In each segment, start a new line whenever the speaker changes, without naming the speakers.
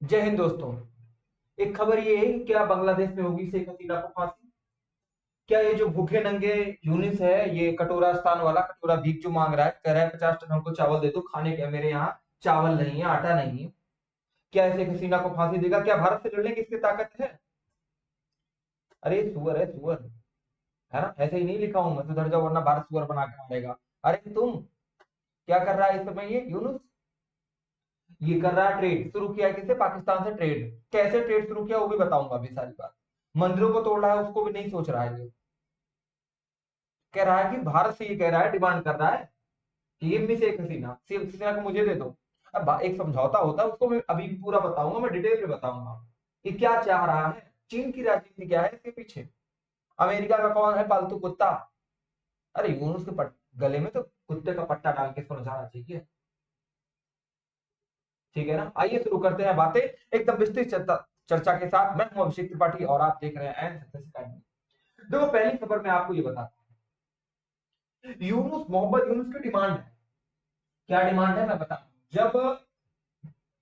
जय हिंद दोस्तों। एक खबर ये है कि क्या बांग्लादेश में होगी शेख हसीना को फांसी। क्या ये जो भूखे नंगे यूनिस है, ये कटोरा स्थान वाला कटोरा भीख जो मांग रहा है, कह रहा है 50 टन हमको चावल दे दो खाने के, मेरे यहाँ चावल नहीं है, आटा नहीं है। क्या शेख हसीना को फांसी देगा? क्या भारत से लड़ने की इसकी ताकत है? अरे सुअर है, सुअर है ना, ऐसे ही नहीं लिखा हूं मैं, सुधर जाओ वरना भारत सुअर बना के मारेगा। अरे तुम क्या कर रहा है इस समय ये यूनुस? ये कर रहा है ट्रेड, शुरू किया है किससे? पाकिस्तान से ट्रेड। कैसे ट्रेड शुरू किया वो भी बताऊंगा अभी सारी बात। मंदिरों को तोड़ रहा है उसको भी नहीं सोच रहा है ये। कह रहा है कि भारत से, ये कह रहा है, डिमांड कर रहा है कि ये मिस शेख हसीना, शेख हसीना को मुझे दे दो। अब एक समझौता होता है उसको मैं अभी पूरा बताऊंगा, मैं डिटेल में बताऊंगा ये क्या चाह रहा है, चीन की राजनीति क्या है इसके पीछे, अमेरिका का कौन है पालतू कुत्ता। अरे यूनुस के गले में तो कुत्ते का पट्टा डाल के सुलझाना चाहिए। ठीक है ना, आइए शुरू करते हैं बातें एकदम विस्तृत चर्चा के साथ। मैं हूं अभिषेक त्रिपाठी और आप देख रहे हैं एन सक्सेस अकेडमी। देखो पहली खबर मैं आपको ये बताता हूं, यूनुस, मोहम्मद यूनुस की डिमांड है। क्या डिमांड है मैं बताऊं? जब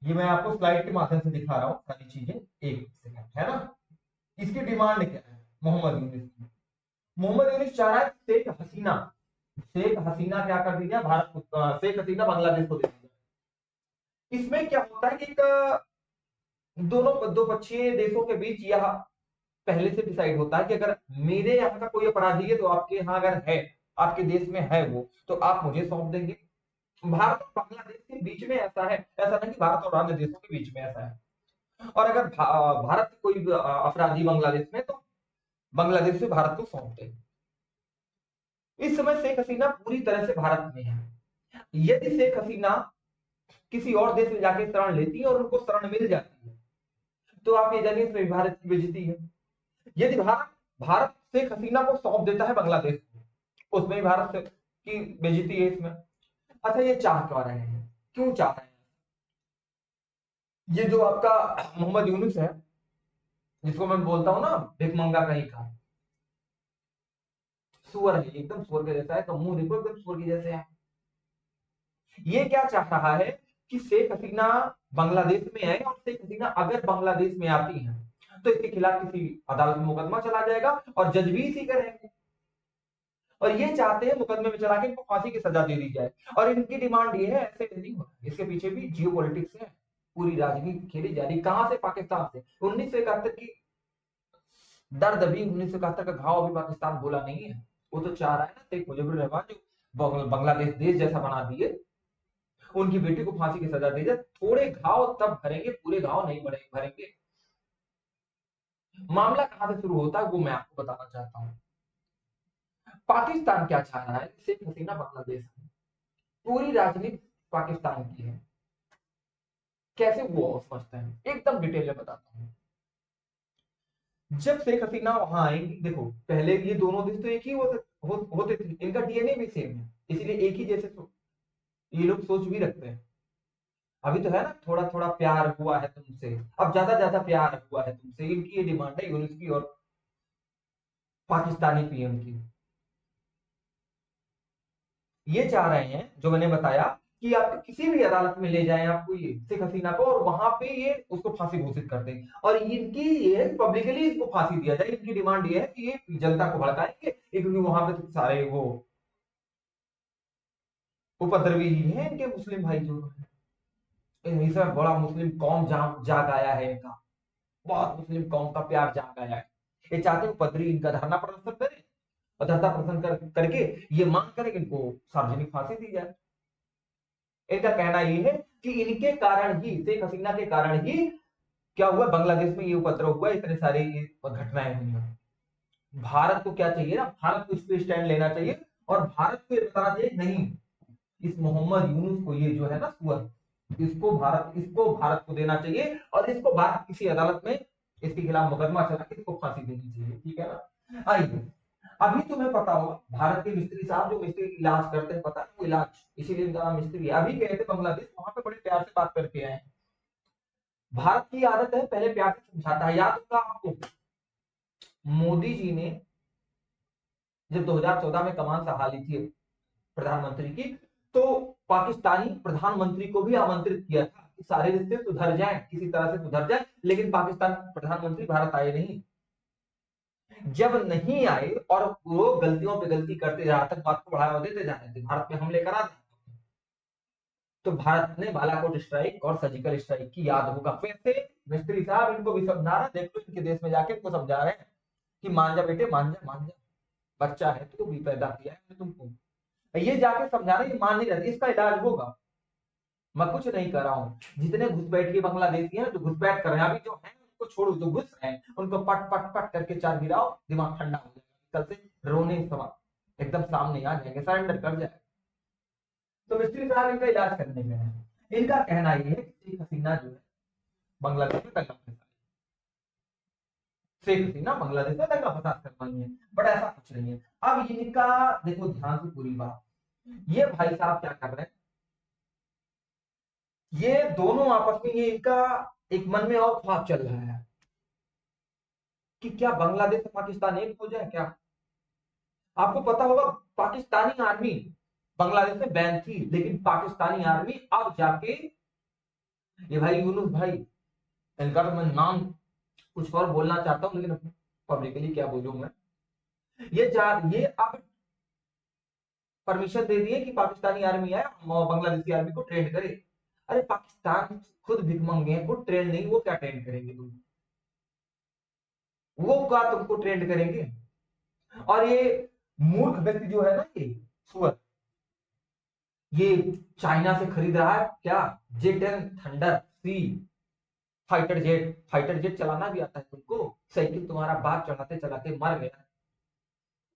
ये मैं आपको स्लाइड के माध्यम से दिखा रहा हूं सारी चीजें, एक सेकंड, है ना। इसकी डिमांड क्या है मोहम्मद यूनुस की? मोहम्मद यूनुस चाह रहा है शेख हसीना, शेख हसीना क्या कर दी जाए भारत को, शेख हसीना बांग्लादेश को दे दी जाए। इसमें क्या होता है कि एक दोनों दो पक्षीय देशों के बीच यह पहले से डिसाइड होता है कि अगर मेरे यहाँ का कोई अपराधी है तो आपके यहाँ अगर है, आपके देश में है वो, तो आप मुझे सौंप देंगे। भारत और बांग्लादेश के बीच में ऐसा है, ऐसा नहीं कि भारत और अन्य देशों के बीच में ऐसा है। और अगर भारत के कोई अपराधी बांग्लादेश में, तो बांग्लादेश से भारत को सौंप देंगे। इस समय शेख हसीना पूरी तरह से भारत में है। यदि शेख हसीना किसी और देश में जाके शरण लेती है और उनको शरण मिल जाती है, तो आप ये जानिए इसमें भारत की बेइज्जती है। यदि भारत भारत शेख हसीना को सौंप देता है बांग्लादेश को, उसमें भी भारत की बेइज्जती है इसमें। अच्छा ये चाह क्या रहे हैं, क्यों चाह रहे हैं? ये जो आपका मोहम्मद यूनुस है, जिसको मैं बोलता हूं ना भिखमंगा कहीं का, सुअर है, एकदम सुअर के जैसा है, तो मुंह देखो एकदम सुअर के जैसे है। ये क्या चाह रहा है कि शेख हसीना बांग्लादेश में है, और शेख हसीना अगर बांग्लादेश में आती है तो इसके खिलाफ किसी अदालत में मुकदमा चला जाएगा और जज भी इसी का रहेंगे। और ये चाहते हैं मुकदमे में चला के इनको फांसी की सजा दे दी जाए। और इनकी डिमांड ये है, ऐसे नहीं हो रहा है, इसके पीछे भी जियो पॉलिटिक्स है, पूरी राजनीति खेली जा रही। कहां से? पाकिस्तान से। 1971 की दर्द, अभी 1971 का घाव अभी पाकिस्तान बोला नहीं है। वो तो चाह रहा है ना शेख मुजीबुर रहमान, जो बांग्लादेश देश जैसा बना दिए, उनकी बेटी को फांसी की सजा दी जाए। थोड़े घाव तब भरेंगे, पूरे घाव नहीं भरेंगे। मामला कहां से शुरू होता है वो मैं आपको बताना चाहता हूँ। पाकिस्तान क्या चाह रहा है? शेख हसीना बांग्लादेश में, पूरी राजनीति पाकिस्तान की है। कैसे वो समझते हैं एकदम डिटेल में बताता हूँ। जब शेख हसीना वहां आएंगी, देखो पहले ये दोनों देश तो एक ही होते थे, इनका डीएनए भी सेम है, इसीलिए एक ही जैसे ये लोग सोच भी रखते हैं। अभी तो है ना, थोड़ा थोड़ा प्यार हुआ है तुमसे, अब ज्यादा ज्यादा प्यार हुआ है तुमसे, इनकी ये डिमांड है यूनिस की और पाकिस्तानी पीएम की। ये चाह रहे हैं जो मैंने बताया कि आप किसी भी अदालत में ले जाएं आपको ये शेख हसीना को, और वहां पे ये उसको फांसी घोषित कर दें। और इनकी ये पब्लिकली इसको फांसी दिया जाए। इनकी डिमांड ये है कि ये जनता को भड़काएंगे, क्योंकि वहां पे तो सारे वो उपद्रवी ही हैं इनके मुस्लिम भाई जो है। इनसे बड़ा मुस्लिम कौम जाग आया है इनका, बहुत मुस्लिम कौम का प्यार जाग आया है। ये चाहते हैं उपद्रवी इनका धरना प्रदर्शन करे, और धरना प्रदर्शन करके ये मांग करें कि इनको सार्वजनिक फांसी दी जाए। इनका कहना यह है कि इनके कारण ही, शेख हसीना के कारण ही क्या हुआ, बांग्लादेश में ये उपद्रव हुआ, इतने सारे ये घटनाएं हुई हैं। भारत को क्या चाहिए ना, भारत को इस पे स्टैंड लेना चाहिए, और भारत को ये बताना चाहिए नहीं, इस मोहम्मद यूनुस को, ये जो है ना सुअर, इसको भारत को देना चाहिए, और इसको भारत किसी अदालत में इसके खिलाफ मुकदमा चला के इसको फांसी देनी चाहिए। ठीक है ना। आइए, अभी तुम्हें पता होगा भारत के मिस्त्री साहब, जो मिस्त्री इलाज करते हैं, पता है वो इलाज, इसीलिए इनका नाम मिस्त्री है। अभी गए थे बांग्लादेश, वहां पे बड़े प्यार से बात करके आए। भारत की आदत है पहले प्यार से समझाता है। याद होगा आपको, मोदी जी ने जब 2014 में कमान संभाली थी प्रधानमंत्री की, तो पाकिस्तानी प्रधानमंत्री को भी आमंत्रित किया था सारे रिश्ते सुधर जाएं, किसी तरह से सुधर जाए, लेकिन पाकिस्तान प्रधानमंत्री भारत आए नहीं। जब नहीं आए और वो गलतियों पे गलती करते आतंकवाद को बढ़ावा देते जा रहे थे, भारत में हमले करा दिए, तो भारत ने बालाकोट स्ट्राइक और सर्जिकल स्ट्राइक की याद होगा। वैसे मिस्त्री साहब इनको भी समझा रहा, देख लो इनके देश में जाके इनको समझा रहे हैं कि मान जा बेटे, मान जा, मान जा, बच्चा है तो भी पैदा किया है तुमको। ये जाके समझा रहे, ये मान नहीं रहे, इसका इलाज होगा। मैं कुछ नहीं कर रहा हूँ, जितने घुसपैठ के बांग्लादेशी हैं जो घुसपैठ कर रहे हैं, अभी जो है उनको छोड़ो, जो घुस रहे हैं उनको पट पट पट करके चार गिराओ, दिमाग ठंडा हो जाएगा, कल से रोने सवाल एकदम सामने आ जाएंगे, सरेंडर कर जाए। तो मिस्त्री साहब इनका इलाज करने में है। इनका कहना ये है कि शेख हसीना जो है बांग्लादेश में दंगा फसाद, शेख हसीना बांग्लादेश में दंगा फसाद करवाई है, बट ऐसा कुछ नहीं है। अब इनका देखो ध्यान से पूरी बात, ये भाई साहब क्या कर रहे हैं, ये दोनों आपस में, ये इनका एक मन में और ख्वाब चल रहा है कि क्या बांग्लादेश और पाकिस्तान एक हो जाए क्या। आपको पता होगा पाकिस्तानी आर्मी बांग्लादेश में बैन थी, लेकिन पाकिस्तानी आर्मी अब जाके, ये भाई यूनुस भाई, इनका तो मैं नाम कुछ और बोलना चाहता हूं लेकिन पब्लिकली क्या बोलूं मैं, ये अब परमिशन दे दिए कि पाकिस्तानी आर्मी आए बांग्लादेशी आर्मी को ट्रेन करे। अरे पाकिस्तान खुद भिखमंगे हैं, खुद ट्रेन नहीं, वो क्या ट्रेन करेंगे तुम, वो क्या तुमको ट्रेंड करेंगे। और ये मूर्ख व्यक्ति जो है ना, ये सुअर, ये चाइना से खरीद रहा है क्या, J-10 थंडर सी फाइटर जेट चलाना भी आता है तुमको, साइकिल तुम्हारा बाप चलाते चलाते मर गया,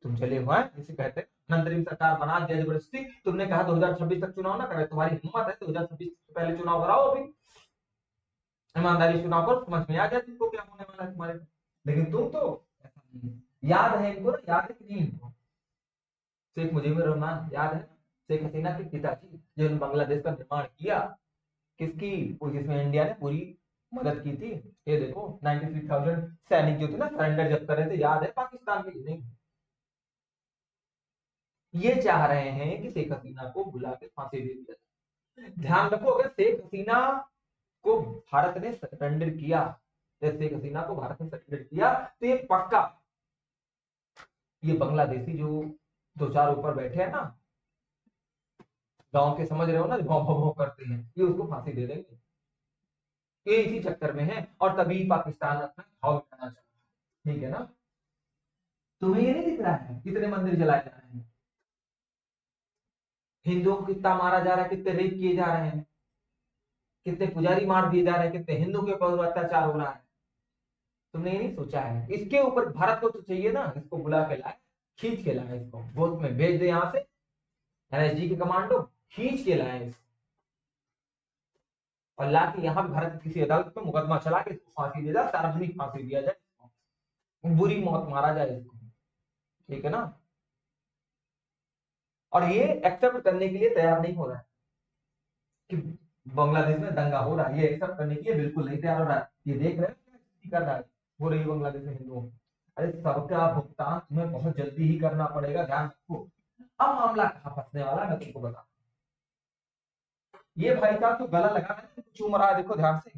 तुम चले हुए हैं जिसे कहते हैं अंतरिम सरकार बना दिया जबरदस्ती। तुमने कहा 2026 तक चुनाव ना करे, तुम्हारी हिम्मत है 2026 से पहले चुनाव कराओ, अभी ईमानदारी चुनाव करो, समझ में आ जाए तुमको क्या होने वाला है तुम्हारे। लेकिन तुम तो ऐसा नहीं है। याद है इनको ना, याद है कि नहीं इनको, शेख मुजीबुर रहमान याद है, शेख हसीना के पिताजी जिन्होंने बांग्लादेश का निर्माण किया, किसकी, जिसमें इंडिया ने पूरी मदद की थी। ये देखो 93,000 सैनिक जो थे ना सरेंडर जब कर रहे थे, याद है पाकिस्तान के नहीं। ये चाह रहे हैं कि शेख हसीना को बुला के फांसी दे दिया जाए। ध्यान रखो, अगर शेख हसीना को भारत ने सरेंडर किया, शेख हसीना को भारत ने सरेंडर किया, तो ये पक्का, ये बांग्लादेशी जो दो चार ऊपर बैठे हैं ना गांव के, समझ रहे हो ना, भौ भौ भौ करते हैं, ये उसको फांसी दे देंगे। ये इसी चक्कर में है, और तभी पाकिस्तान अपना भाव उठाना चाहता है, ठीक है ना। तुम्हें ये नहीं दिख रहा है कितने मंदिर जलाए जा रहे हैं, हिंदुओं को कितना मारा जा रहा है, कितने रेप किए जा रहे हैं, कितने पुजारी मार दिए जा रहे हैं, कितने हिंदू के ऊपर अत्याचार हो रहा है। तुमने ये नहीं सोचा है, इसके ऊपर भारत को तो चाहिए ना, इसको बुला के लाए, खींच के लाए, इसको गोद में भेज दे यहाँ से, एनएसजी के कमांडो खींच के लाए इसको, और लाके यहाँ पे भारत की किसी अदालत में मुकदमा चला के इसको फांसी दिया जाए, सार्वजनिक फांसी दिया जाए, बुरी मौत मारा जाए इसको, ठीक है ना। और ये एक्सेप्ट करने के लिए तैयार नहीं हो रहा है कि बांग्लादेश में दंगा हो रहा है, ये एक्सेप्ट करने के लिए बिल्कुल नहीं तैयार हो रहा है। ये देख रहे हैं क्या स्थिति कर रहा है, हो रही बांग्लादेश में हिंदुओं। अरे सबका भुगतान तुम्हें बहुत जल्दी ही करना पड़ेगा, ध्यान रखो। अब मामला कहाँ फंसने वाला है मैं तुमको बता, ये भाई साहब जो गला लगा रहे हैं, चूम रहा है, देखो ध्यान से,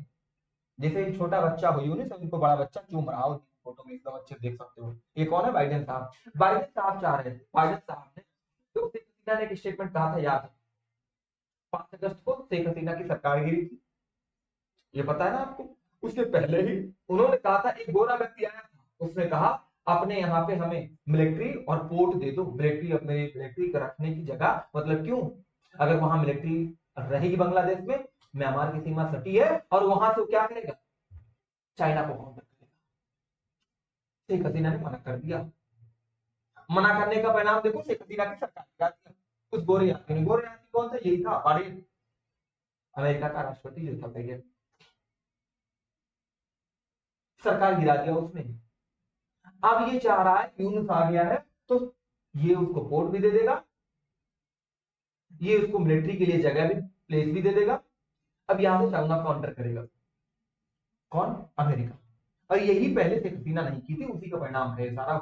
जैसे छोटा बच्चा हो यूनिस, उनको बड़ा बच्चा चूम रहा हो, फोटो में एकदम अच्छे देख सकते हो। ये कौन है, बाइडेन साहब। बाइडेन साहब चाह रहे हैं, बाइडेन साहब ने तो शेख हसीना ने एक स्टेटमेंट कहा था, याद है 5 अगस्त को शेख हसीना की सरकार गिरी थी, ये पता है ना आपको। उसके पहले ही उन्होंने कहा था, एक गोरा व्यक्ति आया था, उसने कहा अपने यहाँ पे हमें मिलिट्री और पोर्ट दे दो, मिलिट्री, अपने मिलिट्री रखने की जगह, मतलब क्यों, अगर वहां मिलिट्री रहेगी बांग्लादेश में, म्यांमार की सीमा सटी है, और वहां से वो क्या करेगा, चाइना को काउंटर करेगा। शेख हसीना ने मना कर दिया, मना करने का परिणाम देखो, शेख हसीना की सरकार गिरा दिया। कुछ गोरे आदमी ने, गोरे आदमी कौन था, यही था बाइडेन, अमेरिका का राष्ट्रपति जो था पहले, सरकार गिरा दिया उसने। अब ये चाह रहा है, यूनुस आ गया है तो ये उसको पोर्ट भी दे देगा, ये उसको मिलिट्री के लिए जगह भी, प्लेस भी दे देगा। अब यहां से चाइना काउंटर करेगा कौन, अमेरिका। और यही पहले शेख हसीना नहीं की थी, उसी का परिणाम है सारा,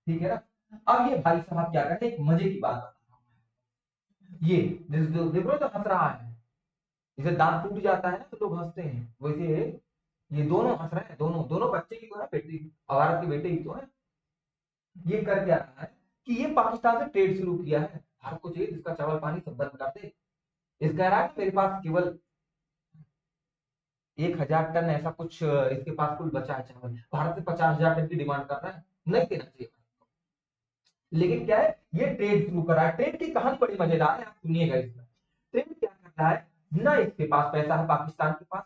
ठीक है ना। अब ये भाई साहब क्या करते हैं, एक मजे की बात बताता हूं, ये देखो जो हंस रहा है, जैसे दांत टूट जाता है ना तो लोग हंसते हैं, वैसे ये दोनों हंस रहे हैं, दोनों दोनों बच्चे की तो है, बेटी भारत के बेटे ही तो है। ये कर क्या रहा है कि ये पाकिस्तान से ट्रेड शुरू किया है, भारत को चाहिए इसका चावल पानी सब बंद कर दे। इस कह रहा है कि मेरे पास केवल 1,000 टन ऐसा कुछ इसके पास कुल बचा है चावल, भारत से 50,000 टन की डिमांड कर रहा है, नहीं देना चाहिए। लेकिन क्या है, ये ट्रेड शुरू कर रहा है। ट्रेड की कहानी बड़ी मजेदार है, आप सुनिएगा इसमें। ट्रेड क्या कर रहा है, ना इसके पास पैसा है पाकिस्तान के पास,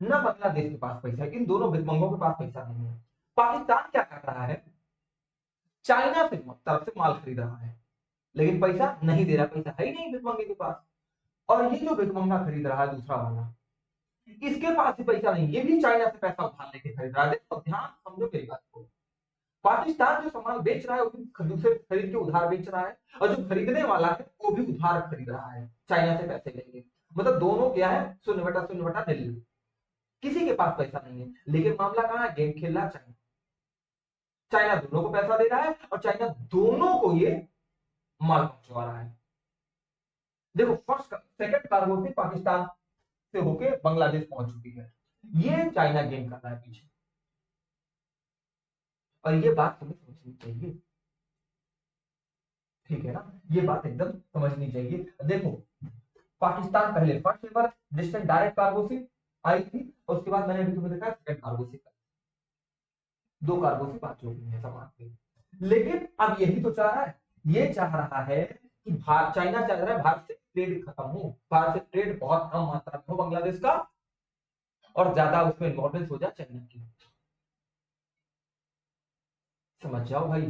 ना बांग्लादेश के पास पैसा है, इन दोनों भिखमंगों के पास पैसा नहीं है। पाकिस्तान क्या कर रहा है, चाइना से तरफ से माल खरीद रहा है, लेकिन पैसा नहीं दे रहा, पैसा है ही नहीं भिखमंगे के पास। और ये जो भिखमंगा खरीद रहा है दूसरा वाला, इसके पास भी पैसा नहीं, ये भी चाइना से पैसा उधार लेके खरीद रहा है। देखो ध्यान समझो मेरी बात को, पाकिस्तान जो सामान बेच रहा है वो भी दूसरे खरीद के उधार बेच रहा है, और जो खरीदने वाला है वो भी उधार खरीद रहा है, चाइना से पैसे लेंगे। मतलब दोनों क्या है, शून्य बटा दिल्ली, किसी के पास पैसा नहीं है। लेकिन मामला कहां है, गेम खेल रहा है चाइना। चाइना दोनों को पैसा दे रहा है और चाइना दोनों को ये माल पहुंचवा रहा है। देखो फर्स्ट सेकंड कार्गो से पाकिस्तान से होके बांग्लादेश पहुंच चुकी है, ये चाइना गेम कर रहा है पीछे। और ये बात तुम्हें समझनी चाहिए, ठीक है ना, ये बात एकदम समझनी चाहिए। देखो पाकिस्तान पहले first ever distance direct cargo से आई थी, और उसके बाद मैंने अभी तुम्हें देखा सेकंड कार्गो से, दो कार्गो से बात हो गई है सामान पे। लेकिन अब यही तो चाह रहा है, ये चाह रहा है कि भारत, चाइना चाह रहा है भारत से ट्रेड खत्म हो, भारत से ट्रेड बहुत कम मात्रा में हो बांग्लादेश का, और ज्यादा उसमें इन्वॉल्वमेंट हो जाए चाइना की। समझ जाओ भाई,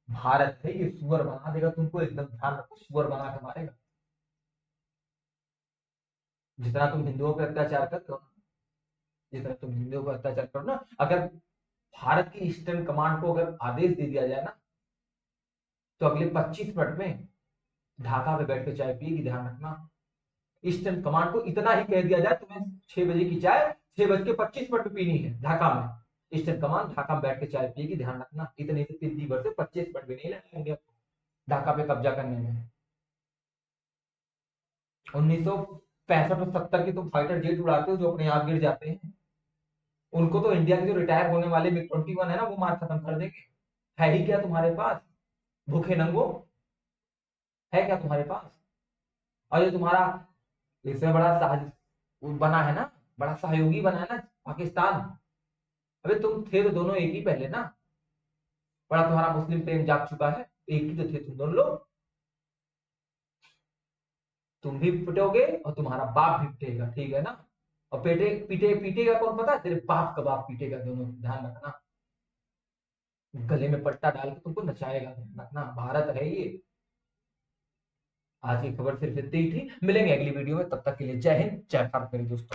भारत है ये सुअर बना देगा तुमको, एकदम ध्यान रखो, सुअर बना के मारेगा। जितना तुम हिंदुओं पर अत्याचार करते हो, जितना तुम हिंदुओं पर अत्याचार करो ना, अगर भारत की ईस्टर्न कमांड को अगर आदेश दे दिया जाए ना, तो अगले 25 मिनट में ढाका पे बैठ के चाय पिएगी, ध्यान रखना। ईस्टर्न कमांड को इतना ही कह दिया जाए तुम्हें 6 बजे की चाय 6:25 में पीनी है ढाका में, ईस्टर्न कमांड ढाका में बैठ के चाय पिएगी, ध्यान रखना। इतनी से तिल्ली भर से 25 मिनट भी नहीं लगेंगे ढाका पे कब्जा करने में। 1965 और 70 के तुम फाइटर जेट उड़ाते हो जो अपने आप गिर जाते हैं, उनको तो इंडिया के जो रिटायर होने वाले MiG-21 है ना, वो मार खत्म कर देंगे। है ही क्या तुम्हारे पास, भूखे नंगो, है क्या तुम्हारे पास? और जो तुम्हारा इसमें बड़ा बना है ना, बड़ा सहयोगी बना है ना पाकिस्तान, अबे तुम थे तो दोनों एक ही पहले ना, बड़ा तुम्हारा मुस्लिम प्रेम जाग चुका है, एक ही तो थे तुम दोनों लोग। तुम भी पिटोगे और तुम्हारा बाप भी पिटेगा, ठीक है ना। और पीटेगा कौन पता है, तेरे बाप का बाप पीटेगा, दोनों ध्यान रखना। गले में पट्टा डाल के तुमको नचाएगा, ध्यान रखना, भारत है ये। आज की खबर सिर्फ इतनी ही थी, मिलेंगे अगली वीडियो में, तब तक के लिए जय हिंद जय भारत मेरे दोस्तों।